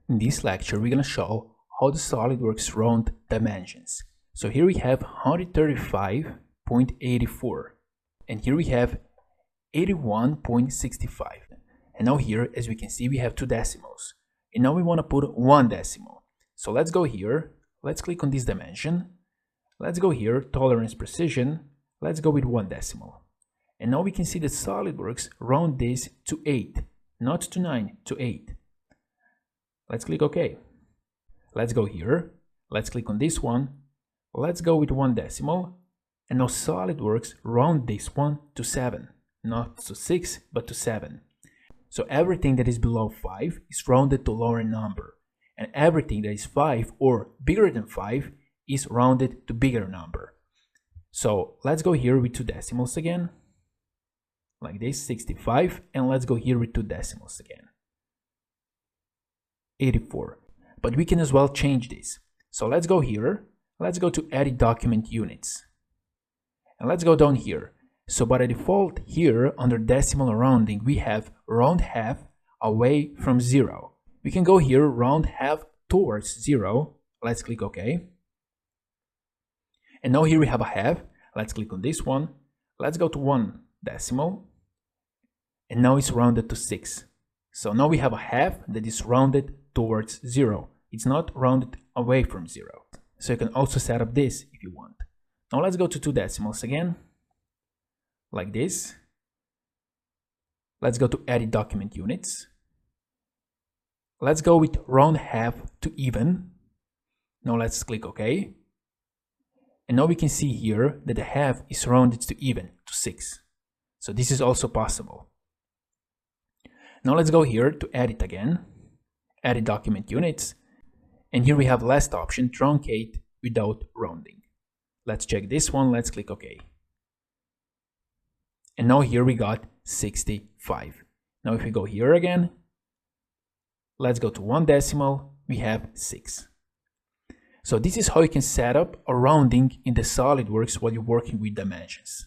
In this lecture, we're going to show how the SOLIDWORKS round dimensions. So here we have 135.84 and here we have 81.65. And now here, as we can see, we have two decimals. And now we want to put one decimal. So let's go here, let's click on this dimension. Let's go here, tolerance precision. Let's go with one decimal. And now we can see that SOLIDWORKS round this to 8, not to 9, to 8. Let's click OK. Let's go here. Let's click on this one. Let's go with one decimal. And now SOLIDWORKS round this one to 7. Not to 6, but to 7. So everything that is below 5 is rounded to lower number. And everything that is 5 or bigger than 5 is rounded to bigger number. So let's go here with two decimals again. Like this, 65. And let's go here with two decimals again. 84. But we can as well change this. So let's go here. Let's go to edit document units. And let's go down here. So by the default here under decimal rounding, we have round half away from 0. We can go here, round half towards 0. Let's click OK. And now here we have a half. Let's click on this one. Let's go to one decimal. And now it's rounded to 6. So now we have a half that is rounded towards 0. It's not rounded away from 0. So you can also set up this if you want. Now let's go to two decimals again. Like this. Let's go to edit document units. Let's go with round half to even. Now let's click OK. And now we can see here that the half is rounded to even, to 6. So this is also possible. Now let's go here to edit again. Edit document units. And here we have last option, truncate without rounding. Let's check this one. Let's click OK. And now here we got 65. Now if we go here again, let's go to one decimal, we have 6. So this is how you can set up a rounding in the SOLIDWORKS while you're working with dimensions.